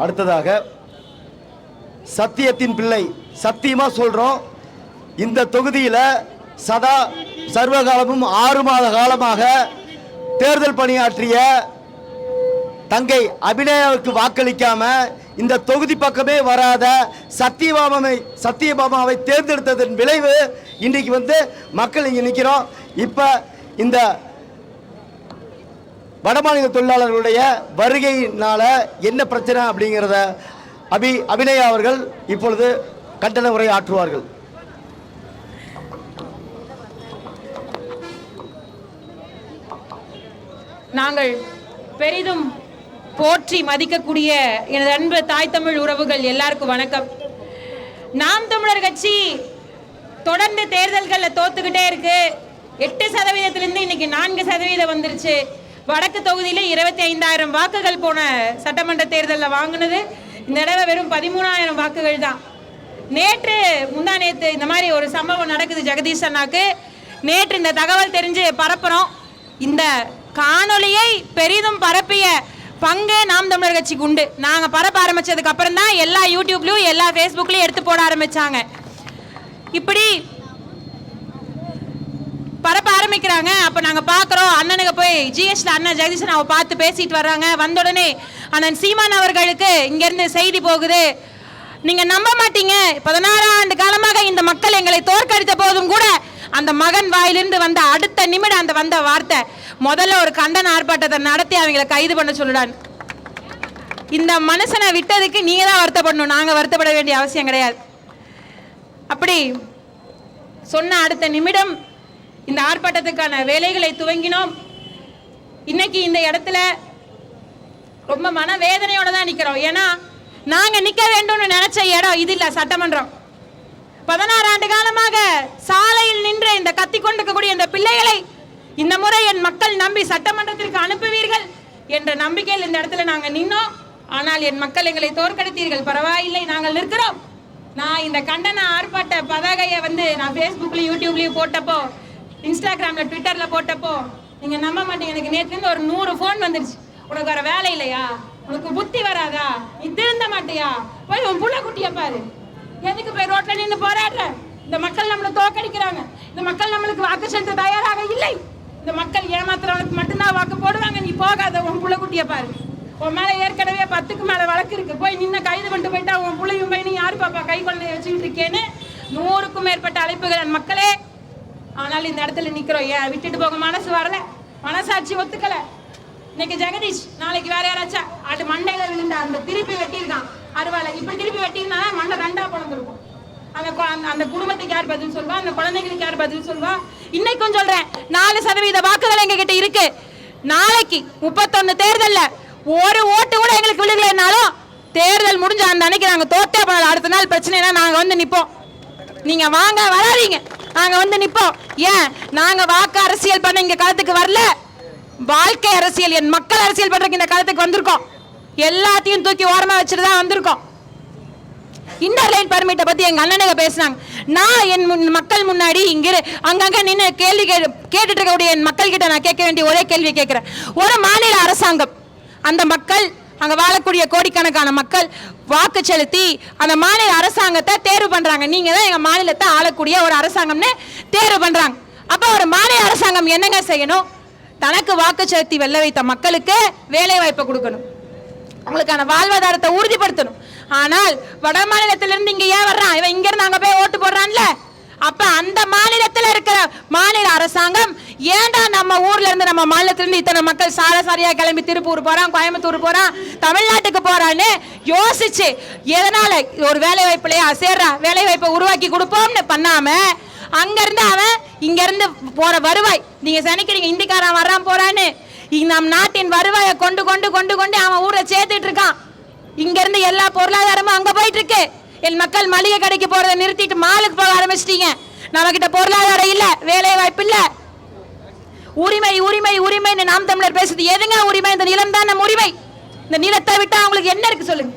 அடுத்ததாக சத்தியத்தின் பிள்ளை, சத்தியமா சொல்றோம், இந்த தொகுதியில் சதா சர்வகாலமும் 6 மாத காலமாக தேர்தல் பணியாற்றிய தங்கை அபிநயாவுக்கு வாக்களிக்காம இந்த தொகுதி பக்கமே வராத சத்தியபாமாவை தேர்ந்தெடுத்ததன் விளைவு இன்றைக்கு மக்கள் இங்கே நிற்கிறோம். இப்போ இந்த வடமாநில தொழிலாளர்களுடைய வருகையினால என்ன பிரச்சனை அப்படிங்கிறத அபிநயா அவர்கள் இப்பொழுது கண்டன உரை ஆற்றுவார்கள். நாங்கள் பெரிதும் போற்றி மதிக்கக்கூடிய எனது அன்பு தாய் தமிழ் உறவுகள் எல்லாருக்கும் வணக்கம். நாம் தமிழர் கட்சி தொடர்ந்து தேர்தல்களில் தோத்துக்கிட்டே இருக்கு. 8% இன்னைக்கு 4% வந்துருச்சு. வடக்கு தொகுதியில் 25,000 வாக்குகள் போன சட்டமன்ற தேர்தலில் வாங்கினது இந்த தடவை வெறும் 13,000 வாக்குகள் தான். நேற்று முந்தா நேற்று இந்த மாதிரி ஒரு சம்பவம் நடக்குது ஜெகதீஷ் அண்ணாக்கு. நேற்று இந்த தகவல் தெரிஞ்சு பரப்புறோம். இந்த காணொலியை பெரிதும் பரப்பிய பங்கு நாம் தமிழர் கட்சிக்கு உண்டு. நாங்கள் பரப்ப ஆரம்பிச்சதுக்கு அப்புறம் தான் எல்லா யூடியூப்லையும் எல்லா ஃபேஸ்புக்லையும் எடுத்து போட ஆரம்பிச்சாங்க. இப்படி பரப்ப ஆரம்பிக்கிறாங்க. அப்போ நாங்கள் பார்க்குறோம், அண்ணனுக்கு போய் ஜிஎஸ்டி அண்ணன் ஜெகதீஷன் அவ பார்த்து பேசிட்டு வர்றாங்க. வந்த உடனே அண்ணன் சீமான் அவர்களுக்கு இங்கேருந்து செய்தி போகுது. நீங்கள் நம்ப மாட்டீங்க, 16 ஆண்டு காலமாக இந்த மக்கள் எங்களை தோற்கடித்த போதும் கூட அந்த மகன் வாயிலிருந்து வந்த அடுத்த நிமிடம் அந்த வந்த வார்த்தை, முதல்ல ஒரு கண்டன ஆர்ப்பாட்டத்தை நடத்தி அவங்களை கைது பண்ண சொல்லுடான். இந்த மனுஷனை விட்டதுக்கு நீங்க தான் வருத்தப்படணும், நாங்கள் வருத்தப்பட வேண்டிய அவசியம் கிடையாது. அப்படி சொன்ன அடுத்த நிமிடம் இந்த ஆர்ப்பாட்டத்துக்கான வேலைகளை துவங்கினோம். இன்னைக்கு இந்த இடத்துல ரொம்ப மனவேதனையோட தான் நிற்கிறோம். ஏன்னா நாங்க நிற்க வேண்டும்னு நினைச்ச இடம் இது இல்லை, சட்டமன்றம். 16 ஆண்டு காலமாக சாலையில் நின்று இந்த கத்தி கொண்டிருக்கக்கூடிய இந்த பிள்ளைகளை இந்த முறை என் மக்கள் நம்பி சட்டமன்றத்திற்கு அனுப்புவீர்கள் என்ற நம்பிக்கையில் இந்த இடத்துல நாங்கள் நின்னோம். ஆனால் என் மக்கள் எங்களை தோற்கடித்தீர்கள். பரவாயில்லை, நாங்கள் நிற்கிறோம். நான் இந்த கண்டன ஆர்ப்பாட்ட பதாகையை நான் ஃபேஸ்புக்லையும் யூடியூப்லையும் போட்டப்போ, இன்ஸ்டாகிராமில் ட்விட்டரில் போட்டப்போ நீங்கள் நம்ப மாட்டீங்க, எனக்கு நேற்றுலேருந்து ஒரு 100 ஃபோன் வந்துருச்சு. உனக்கு வர வேலை இல்லையா, உனக்கு புத்தி வராதா, நீ திருந்த மாட்டியா, போய் உன் புள்ள குட்டியை பாரு, எதுக்கு போய் ரோட்ல நின்று போராடுற, இந்த மக்கள் நம்மளை தோற்கடிக்கிறாங்க, இந்த மக்கள் நம்மளுக்கு வாக்கு செலுத்த தயாராக இல்லை, இந்த மக்கள் ஏமாத்துறவனுக்கு மட்டும்தான் வாக்கு போடுவாங்க, நீ போகாத, உன் புள்ள குட்டியை பாரு, உன் மேலே ஏற்கனவே 10க்கு மேலே வழக்கு இருக்கு, போய் நின்று கைது பண்ணிட்டு போயிட்டா உன் பிள்ளையும் போய் நீ யாரு பாப்பா கை குழந்தைய வச்சுக்கிட்டு இருக்கேன்னு 100க்கும் மேற்பட்ட அழைப்புகள் மக்களே. ஆனால் இந்த இடத்துல நிற்கிறோம். ஏன் விட்டுட்டு போக மனசு வரல, மனசாட்சி ஒத்துக்கல. இன்னைக்கு ஜெகதீஷ், நாளைக்கு வேற யாராச்சும் அது மண்டையில விழுந்தா அந்த திருப்பி வெட்டியிருக்கான் அருவாலை, இப்படி திருப்பி வெட்டியிருந்தா மண்டை 2ஆ பிறந்திருக்கும். அந்த குடும்பத்துக்கு யார் பதில் சொல்வா, அந்த குழந்தைங்களுக்கு யார் பதில் சொல்வா? இன்னைக்கும் சொல்றேன், 4% வாக்குகள் எங்க கிட்ட இருக்கு. நாளைக்கு 31 தேர்தல்ல ஒரு ஓட்டு கூட எங்களுக்கு விழுகலைன்னாலும் தேர்தல் முடிஞ்ச அந்த அன்னைக்கு நாங்க தோத்தே போனாலும் அடுத்த நாள் பிரச்சனைனா நாங்க நிப்போம். நீங்க வாங்க, வராதீங்க, நாங்க நிப்போம். ஏன் நாங்க வாக்கு அரசியல் பண்ண இங்க களத்துக்கு வரல, வாழ்க்கை அரசியல், என் மக்கள் அரசியல் பண்றதுக்கு இந்த களத்துக்கு வந்திருக்கோம். எல்லாத்தையும் தூக்கி ஓரமா வச்சுட்டு தான் வந்திருக்கோம். இன்னர் லைன் பர்மிட்டை பத்தி எங்க அண்ணனுங்க பேசினாங்க. நான் என் மக்கள் முன்னாடி இங்க அங்கங்க நின்று கேள்வி கேட்டுட்டு இருக்கக்கூடிய என் மக்கள் கிட்ட நான் கேட்க வேண்டிய ஒரே கேள்வி கேட்கிறேன். ஒரு மாநில அரசாங்கம், அந்த மக்கள் அங்க வாழக்கூடிய கோடிக்கணக்கான மக்கள் வாக்கு செலுத்தி அந்த மாநில அரசாங்கத்தை தேர்வு பண்றாங்க. நீங்க தான் எங்க மாநிலத்தை ஆளக்கூடிய ஒரு அரசாங்கம்னு தேர்வு பண்றாங்க. அப்ப ஒரு மாநில அரசாங்கம் என்னங்க செய்யணும்? தனக்கு வாக்கு செலுத்தி வெல்ல வைத்த மக்களுக்கு வேலை வாய்ப்பை கொடுக்கணும், அவங்களுக்கான வாழ்வாதாரத்தை உறுதிப்படுத்தணும். ஆனால் வட மாநிலத்திலிருந்து இங்க ஏன் வர்றான், இவன் இங்க இருந்து அங்க போய் ஓட்டு போடுறான்ல, அப்ப அந்த மாநிலத்தில் இருக்கிற மாநில அரசாங்கம் ஏன்டா நம்ம ஊர்ல இருந்து நம்ம மாநிலத்திலிருந்து இத்தனை மக்கள் சாரியா கிளம்பி திருப்பூர் போறான், கோயம்புத்தூர் போறான், தமிழ்நாட்டுக்கு போறான்னு யோசிச்சு எதனால ஒரு வேலை வாய்ப்புலையா சேர்றா வேலை வாய்ப்பை உருவாக்கி கொடுப்போம்னு பண்ணாம அங்க இருந்து அவன் இங்க இருந்து போற வருவாய், நீங்க சனிக்கிறீங்க இந்திக்காரன் வர்றான் போறான்னு நம் நாட்டின் வருவாயை கொண்டு கொண்டு கொண்டு கொண்டு அவன் ஊரை சேர்த்துட்டு இருக்கான். இங்க இருந்து எல்லா பொருளாதாரமும் அங்க போயிட்டு இருக்கு. என் மக்கள் மளிகை கடைக்கு போறதை நிறுத்திட்டு மாலுக்கு போக ஆரம்பிச்சிட்டீங்க. நம்ம கிட்ட பொருளாதாரம் இல்ல, வேலை வாய்ப்பு இல்ல. உரிமை உரிமை உரிமைன்னு நாம் தமிழர் பேசுது. எதுங்க உரிமை? இந்த நிலம் தான் நம்ம உரிமை. இந்த நிலத்தை விட்டா அவங்களுக்கு என்ன இருக்கு சொல்லுங்க?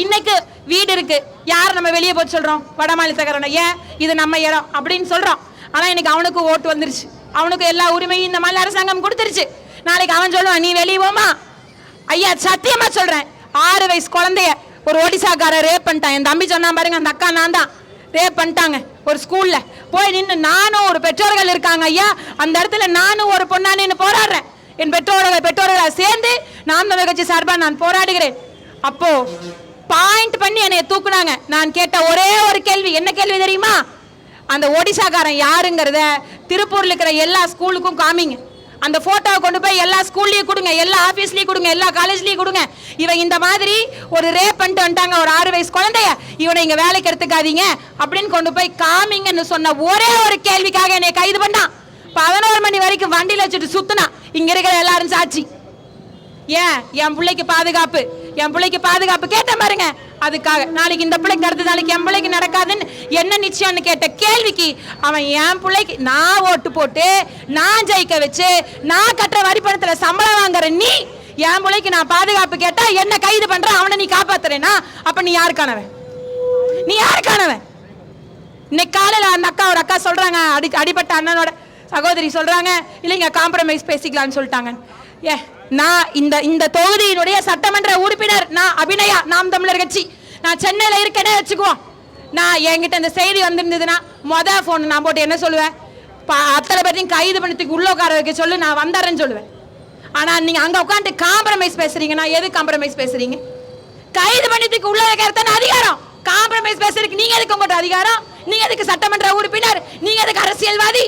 இன்னைக்கு வீடு இருக்கு, யார் நம்ம வெளியே போய் சொல்றோம்? வட மாநிலத்தக்காரன, ஏன் இது நம்ம இடம் அப்படின்னு சொல்றோம். ஆனா இன்னைக்கு அவனுக்கு ஓட்டு வந்துருச்சு, அவனுக்கு எல்லா உரிமையும் இந்த மாநில அரசாங்கம் கொடுத்துருச்சு. நாளைக்கு அவன் சொல்லுவான், நீ வெளியே போமா. ஐயா சத்தியமா சொல்றேன், 6 வயசு குழந்தைய ஒரு ஒடிசாக்காரர் ரேப் பண்ணிட்டான். என் தம்பி சொன்னா பாருங்க, அந்த அக்கா நான் தான் ரேப் பண்ணிட்டாங்க ஒரு ஸ்கூல்ல. போய் நின்று நானும் ஒரு பெற்றோர்கள் இருக்காங்க ஐயா, அந்த இடத்துல நானும் ஒரு பொண்ணா நின்று போராடுறேன். என் பெற்றோர்களை சேர்ந்து நாம் தமிழர் கட்சி சார்பா நான் போராடுகிறேன். அப்போ பாயிண்ட் பண்ணி என்னை தூக்குனாங்க. நான் கேட்ட ஒரே ஒரு கேள்வி, என்ன கேள்வி தெரியுமா? அந்த ஒடிசாக்காரன் யாருங்கிறத திருப்பூர்ல இருக்கிற எல்லா ஸ்கூலுக்கும் காமிங்க. அந்த போட்டோவை கொண்டு போய் எல்லா ஸ்கூல்லயும் கொடுங்க, எல்லா ஆபீஸ்லயும் கொடுங்க, எல்லா காலேஜ்லயும் கொடுங்க. இவன் இந்த மாதிரி ஒரு ரேப் பண்ணிட்டு வந்துட்டாங்க ஒரு 6 வயசு குழந்தைய, இவனை இங்க வேலைக்கு எடுத்துக்காதீங்க அப்படின்னு கொண்டு போய் காமிங்கன்னு சொன்ன ஒரே ஒரு கேள்விக்காக என்னை கைது பண்ணான். 11 மணி வரைக்கும் வண்டியில வச்சுட்டு சுத்தினா. இங்க இருக்கிற எல்லாரும் சாட்சி. ஏன் என் பிள்ளைக்கு பாதுகாப்பு கேட்ட பாருங்க. அதுக்காக நாளைக்கு இந்த பிள்ளைக்கு அடுத்த நாளைக்கு என் பிள்ளைக்கு நடக்காதுன்னு என்ன நிச்சயம்னு கேட்ட கேள்விக்கு அவன் என் பிள்ளைக்கு நான் ஓட்டு போட்டு நான் ஜெயிக்க வச்சு நான் கட்டுற வரி பணத்துல சம்பளம் வாங்குற நீ என் பிள்ளைக்கு நான் பாதுகாப்பு கேட்டா என்ன கைது பண்ற, அவனை நீ காப்பாத்துறேனா? அப்ப நீ யாருக்கானவன்? இன்னைக்கு காலையில அந்த ஒரு அக்கா சொல்றாங்க, அடிபட்ட அண்ணனோட சகோதரி சொல்றாங்க, இல்லைங்க காம்ப்ரமைஸ் பேசிக்கலாம்னு சொல்லிட்டாங்க. நான் இந்த தொகுதியினுடைய சட்டமன்ற உறுப்பினர், நான் அபிநயா, நாம் தமிழர் கட்சி. நான் சென்னையில இருக்கேனே வச்சுக்குவோம். நான் என்கிட்ட இந்த செய்தி வந்திருந்ததுன்னா போன் நான் போட்டு என்ன சொல்லுவேன்? அத்தனை பேரையும் கைது பண்ணத்துக்கு உள்ள உட்கார வைக்க சொல்லு, நான் வந்தாரேன்னு சொல்லுவேன். ஆனா நீங்க அங்க உட்காந்து காம்ப்ரமைஸ் பேசுறீங்க. நான் எது காம்ப்ரமைஸ் பேசுறீங்க? கைது பண்ணத்துக்கு உள்ள வைக்கிறதான அதிகாரம். காம்ப்ரமைஸ் பேசுறதுக்கு நீங்க எதுக்கு உங்கள்கிட்ட அதிகாரம்? நீங்க எதுக்கு சட்டமன்ற உறுப்பினர்? நீங்க எதுக்கு அரசியல்வாதி?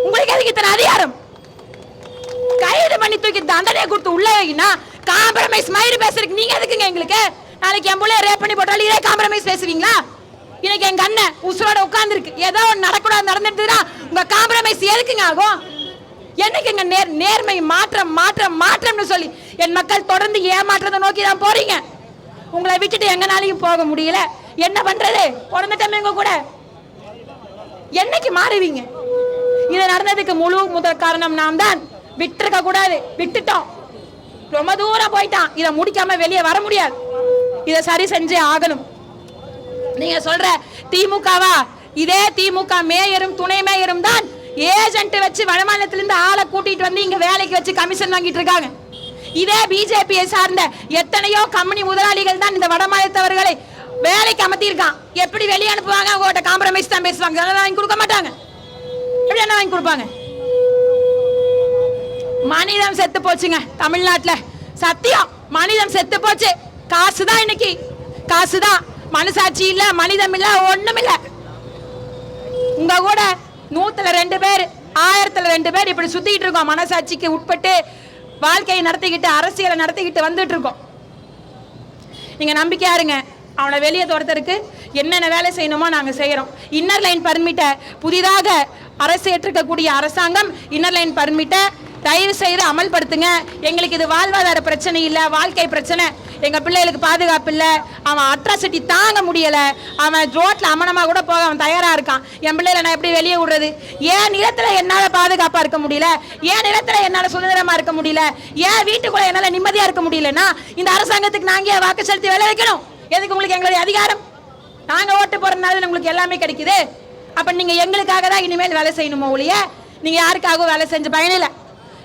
உங்களுக்கு எதுக்கு இத்தனை அதிகாரம்? கைது பண்ணி தூக்கி தண்டனை கொடுத்து உள்ள வைக்கினா காம்ப்ரமைஸ் மாதிரி பேசுறதுக்கு நீங்க எதுக்குங்க எங்களுக்கு? நாளைக்கு என் பிள்ளைய ரேப் பண்ணி போட்டாலும் இதே காம்ப்ரமைஸ் பேசுவீங்களா? இன்னைக்கு எங்க அண்ணன் உசுரோட உட்கார்ந்து இருக்கு, ஏதோ நடக்கூடாது நடந்துட்டுனா உங்க காம்ப்ரமைஸ் எதுக்குங்க ஆகும்? என்னைக்குங்க நேர்மை மாற்றம்னு சொல்லி என் மக்கள் தொடர்ந்து ஏமாற்றத்தை நோக்கி தான் போறீங்க. உங்களை விட்டுட்டு எங்கனாலையும் போக முடியல. என்ன பண்றது? பிறந்துட்டோம் எங்க கூட. என்னைக்கு மாறுவீங்க? இது நடந்ததுக்கு முதல் காரணம் நாம் தான். விட்டுருக்க கூடாது, விட்டுட்டோம். ரொம்ப தூரம் போயிட்டான். இதை முடிக்காம வெளியே வர முடியாது. இதை சரி செஞ்சே ஆகணும். நீங்க சொல்ற திமுகவா? இதே திமுக மேயரும் துணை மேயரும் தான் ஏஜென்ட் வச்சு வடமாநிலத்திலிருந்து ஆளை கூட்டிட்டு வந்து இங்க வேலைக்கு வச்சு கமிஷன் வாங்கிட்டு இருக்காங்க. இதே பிஜேபியை சார்ந்த எத்தனையோ கம்பெனி முதலாளிகள் தான் இந்த வடமாநிலத்தவர்களை வேலைக்கு அமர்த்தியிருக்கான். எப்படி வெளியே அனுப்புவாங்க? உங்கள்கிட்ட காம்ப்ரமைஸ் தான் பேசுவாங்க, வாங்கி கொடுக்க மாட்டாங்க. எப்படி என்ன வாங்கி கொடுப்பாங்க? மனிதம் செத்து போச்சுங்க தமிழ்நாட்டுல. சத்தியம், மனிதம் செத்து போச்சு. காசுதான் இன்னைக்கு, காசுதான். மனசாட்சி இல்ல, மனிதம் இல்ல, ஒண்ணும் இல்ல. உங்க கூட 100ல் 2 பேர் 1000ல் 2 பேர் இப்படி சுத்திட்டு இருக்கோம். மனசாட்சிக்கு உட்பட்டு வாழ்க்கையை நடத்திக்கிட்டு அரசியலை நடத்திக்கிட்டு வந்துட்டு இருக்கோம். நீங்க நம்பிக்கையா இருங்க. அவனை வெளியே துரத்துறதுக்கு என்னென்ன வேலை செய்யணுமோ நாங்க செய்யறோம். இன்னர் லைன் பர்மிட்டை புதிதாக அரசு ஏற்றுக்கக்கூடிய அரசாங்கம் இன்னர் லைன் பர்மிட்டை தயவு செய்து அமல்படுத்துங்க. எங்களுக்கு இது வாழ்வாதார பிரச்சனை இல்லை, வாழ்க்கை பிரச்சனை. எங்க பிள்ளைகளுக்கு பாதுகாப்பு இல்லை. அவன் அட்ராசிட்டி தாங்க முடியல. அவன் ரோட்ல அமனமா கூட போக அவன் தயாரா இருக்கான். என் பிள்ளைகளை நான் எப்படி வெளியே விடுறது? ஏன் நிலத்துல என்னால பாதுகாப்பா இருக்க முடியல? ஏன் நிலத்துல என்னால சுதந்திரமா இருக்க முடியல? ஏன் வீட்டுக்குள்ள என்னால நிம்மதியா இருக்க முடியலன்னா இந்த அரசாங்கத்துக்கு நாங்க வாக்கு செலுத்தி வேலை வைக்கணும். எதுக்கு உங்களுக்கு எங்களுடைய அதிகாரம்? நாங்க ஓட்டு போறதுனால உங்களுக்கு எல்லாமே கிடைக்குது. அப்ப நீங்க எங்களுக்காக தான் இனிமேல் வேலை செய்யணுமோ ஒழிய நீங்க யாருக்காகவும் வேலை செஞ்சு பயனில்லை.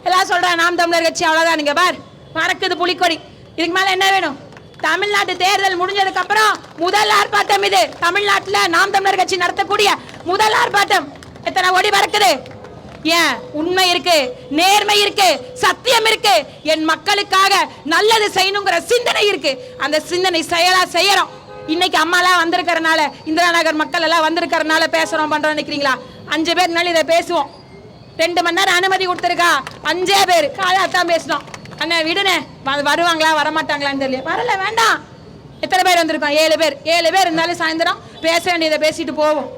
எல்லாம் சொல்றேன் நாம் தமிழர் கட்சி அவ்வளவுதான். நீங்க பார் மறக்குது புலிக்கொடி. இதுக்கு மேல என்ன வேணும்? தமிழ்நாட்டு தேர்தல் முடிஞ்சதுக்கு அப்புறம் முதல் ஆர்ப்பாட்டம் இது. தமிழ்நாட்டுல நாம் தமிழர் கட்சி நடத்தக்கூடிய முதல் ஆர்ப்பாட்டம். எத்தனை ஒடி பறக்குது? ஏன்? உண்மை இருக்கு, நேர்மை இருக்கு, சத்தியம் இருக்கு. என் மக்களுக்காக நல்லது செய்யணுங்கிற சிந்தனை இருக்கு. அந்த சிந்தனை செயலா செய்யறோம். இன்னைக்கு அம்மாலாம் வந்திருக்கிறனால, இந்திரா நகர் மக்கள் எல்லாம் வந்திருக்கிறனால பேசுறோம் பண்றோம் நினைக்கிறீங்களா? 5 பேர்னால இதை பேசுவோம். 2 மணி நேரம் அனுமதி கொடுத்துருக்கா. 5 பேர் காலையாத்தான் பேசணும். அண்ணா விடுனே, வருவாங்களா வரமாட்டாங்களான்னு தெரியல. வரல, வேண்டாம். எத்தனை பேர் வந்திருக்கோம்? 7 பேர். 7 பேர் இருந்தாலும் சாயந்தரம் பேச வேண்டியதை பேசிட்டு போவோம்.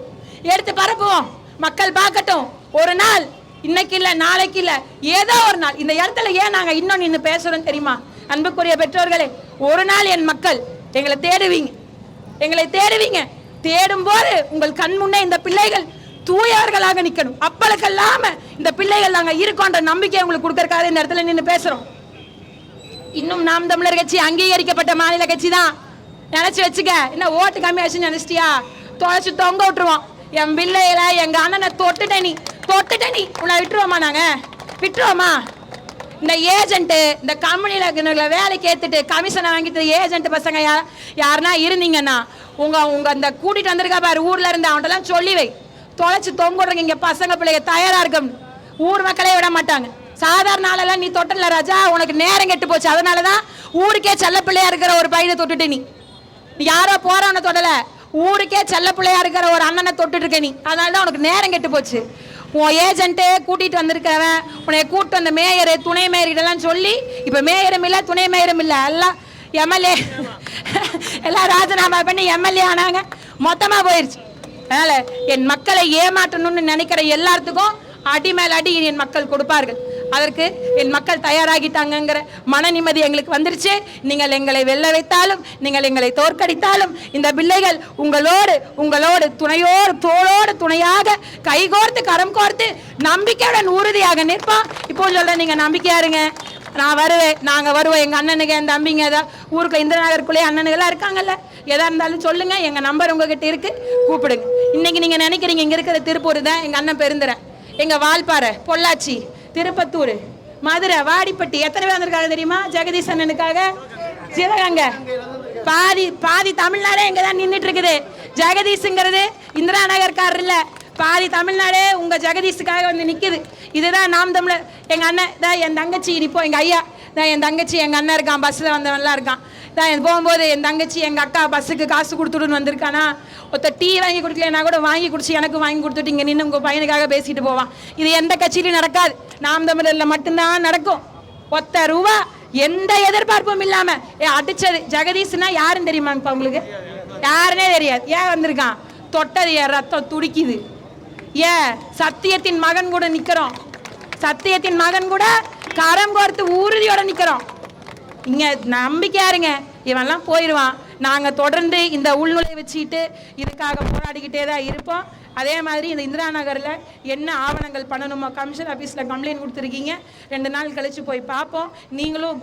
எடுத்து பரப்புவோம். மக்கள் பார்க்கட்டும். ஒரு நாள், இன்னைக்கு இல்ல, நாளைக்கு இல்ல, ஏதோ ஒரு நாள் இந்த இடத்துல ஏன் நாங்க இன்னும் நின்று பேசுறோம் தெரியுமா? அன்புக்குரிய பெற்றோர்களே, ஒரு நாள் என் மக்கள் எங்களை தேடுவீங்க. தேடும் போது உங்கள் கண் முன்னே இந்த பிள்ளைகள் தூயவர்களாக நிக்கணும். அப்பளுக்கெல்லாம இந்த பிள்ளைகள் நாங்க இருக்கோன்ற நம்பிக்கை உங்களுக்கு கொடுக்கறதுக்காக இந்த இடத்துல நின்று பேசுறோம். இன்னும் நாம் தமிழர் கட்சி அங்கீகரிக்கப்பட்ட மாநில கட்சி தான். நினைச்சு வச்சுக்க. என்ன ஓட்டு கம்மியாச்சுன்னு நினைச்சிட்டியா? தொலைச்சு தொங்க விட்டுருவோம். என் பிள்ளையில எங்க அண்ணனை தொட்டுட்ட நீ உன்னை விட்டுருவோமா? நாங்க விட்டுருவோமா? இந்த ஏஜென்ட்டு இந்த கம்பெனியில் வேலைக்கு ஏற்றுட்டு கமிஷனை வாங்கிட்டு ஏஜென்ட் பசங்க யாருன்னா இருந்தீங்கன்னா உங்க அந்த கூட்டிட்டு வந்திருக்கா பாரு ஊர்ல இருந்து அவன்கிட்டலாம் சொல்லி வை, தொலைச்சு தொங்குடுறீங்க இங்க பசங்க பிள்ளைங்க தயாரா இருக்கும். ஊர் மக்களே விட மாட்டாங்க. சாதாரண ஆளெல்லாம் நீ தொட்டல ராஜா, உனக்கு நேரம் கெட்டு போச்சு. அதனாலதான் ஊருக்கே செல்ல பிள்ளையா இருக்கிற ஒரு பையனை தொட்டுட்டு நீ யாரோ போறவனை தொடல, ஊருக்கே செல்ல பிள்ளையா இருக்கிற ஒரு அண்ணனை தொட்டுட்டு இருக்க நீ. அதனாலதான் உனக்கு நேரம் கெட்டு போச்சு. உன் ஏஜென்ட்டு கூட்டிட்டு வந்திருக்கிறவன் உன்னை கூட்டு வந்த மேயரு துணை மேயர்கிட்டலாம் சொல்லி இப்ப மேயரும் இல்லை துணை மேயரும் இல்லை, எல்லாம் எம்எல்ஏ எல்லாம் ராஜினாமா பண்ணி எம்எல்ஏ ஆனாங்க, மொத்தமா போயிருச்சு. அதனால என் மக்களை ஏமாற்றணும்னு நினைக்கிற எல்லாத்துக்கும் அடி மேல் அடி என் மக்கள் கொடுப்பார்கள். அதற்கு என் மக்கள் தயாராகிட்டாங்கிற மன நிம்மதி எங்களுக்கு வந்துருச்சு. நீங்கள் எங்களை வெல்ல வைத்தாலும் நீங்கள் எங்களை தோற்கடித்தாலும் இந்த பிள்ளைகள் உங்களோடு துணையோடு தோளோடு துணையாக கைகோர்த்து கரம் கோர்த்து நம்பிக்கையுடன் உறுதியாக நிற்போம். இப்போ சொல்றேன், நீங்க நம்பிக்கையா இருங்க, நான் வருவேன், நாங்க வருவோம். எங்க அண்ணனுங்க என் தம்பிங்க ஏதாவது ஊருக்கு இந்திரா நகருக்குள்ளே அண்ணனுங்கெல்லாம் இருக்காங்கல்ல, எதா இருந்தாலும் சொல்லுங்க, எங்க நம்பர் உங்ககிட்ட இருக்கு, கூப்பிடுங்க. இன்னைக்கு நீங்க நினைக்கிறீங்க இங்க இருக்கிற திருப்பூர் தான், எங்க அண்ணன் பெருந்துறை, எங்க வால்பாறை, பொள்ளாச்சி, திருப்பத்தூர், மதுரை, வாடிப்பட்டி எத்தனை பேர் வந்திருக்காங்க தெரியுமா ஜெகதீஷ் அண்ணனுக்காக? சிவகங்கை, பாதி தமிழ்நாடே இங்கதான் நின்றுட்டு இருக்குது. ஜெகதீஷ்ங்கிறது இந்திரா நகர்காரர் இல்ல, பாதி தமிழ்நாடே உங்க ஜெகதீஷுக்காக வந்து நிக்குது. இதுதான் நாம் தமிழர். எங்க அண்ணன் தான், என் தங்கச்சி இப்போ எங்க ஐயா தான், என் தங்கச்சி எங்க அண்ணன் இருக்கான், பஸ்ல வந்தவன்லாம் இருக்கான் தான். போகும்போது என் தங்கச்சி எங்க அக்கா பஸ்ஸுக்கு காசு கொடுத்துடுன்னு வந்திருக்கானா, ஒருத்த டீ வாங்கி கொடுக்கலன்னா கூட வாங்கி குடிச்சு எனக்கு வாங்கி கொடுத்துட்டு இங்க நின்று உங்க பையனுக்காக பேசிட்டு போவான். இது எந்த கட்சியிலும் நடக்காது, நாம் தமிழர்ல மட்டும்தான் நடக்கும். ஒத்த ரூபா எந்த எதிர்பார்ப்பும் இல்லாம அடிச்சது. ஜெகதீஷ்னா யாருன்னு தெரியுமா இப்ப உங்களுக்கு? யாருன்னே தெரியாது. ஏன் வந்திருக்கான்? தொட்டது என் ரத்தம் துடிக்குது. ஏன் சத்தியத்தின் மகன் கூட நிக்கிறோம், சத்தியத்தின் மகன் கூட கரம் கோர்த்து உறுதியோட நிக்கிறோம். இங்க நம்பிக்கையா இருங்க, இவன்லாம் போயிடுவான். நாங்க தொடர்ந்து இந்த உள்நுழை வச்சுக்கிட்டு இதுக்காக போராடிக்கிட்டே தான் இருப்போம். அதே மாதிரி இந்த இந்திரா நகர்ல என்ன ஆவணங்கள் பண்ணணுமோ கமிஷன் ஆஃபீஸ்ல கம்ப்ளைண்ட் கொடுத்துருக்கீங்க, 2 நாள் கழிச்சு போய் பார்ப்போம். நீங்களும்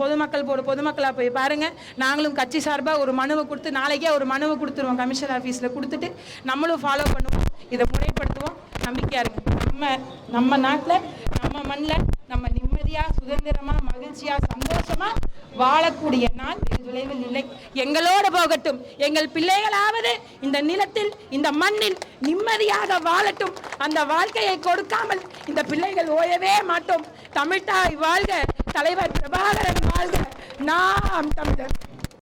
பொதுமக்களா போய் பாருங்க. நாங்களும் கட்சி சார்பாக ஒரு மனுவை கொடுத்து நாளைக்கே ஒரு மனுவை கொடுத்துருவோம், கமிஷன் ஆஃபீஸ்ல கொடுத்துட்டு நம்மளும் ஃபாலோ பண்ணுவோம், இதை முறைப்படுத்துவோம். நம்பிக்கையா இருக்கு. நம்ம நாட்டில் நம்ம மண்ணில் நம்ம நிம்மதியா சுதந்திரமா மகிழ்ச்சியா சந்தோஷமா வாழக்கூடிய நாள் வெகு தொலைவில் இல்லை. எங்களோடு போகட்டும், எங்கள் பிள்ளைகளாவது இந்த நிலத்தில் இந்த மண்ணில் நிம்மதியாக வாழட்டும். அந்த வாழ்க்கையை கொடுக்காமல் இந்த பிள்ளைகள் ஓயவே மாட்டோம். தமிழ்தாய் வாழ்க, தலைவர் பிரபாகரன் வாழ்க, நாம் தமிழர்.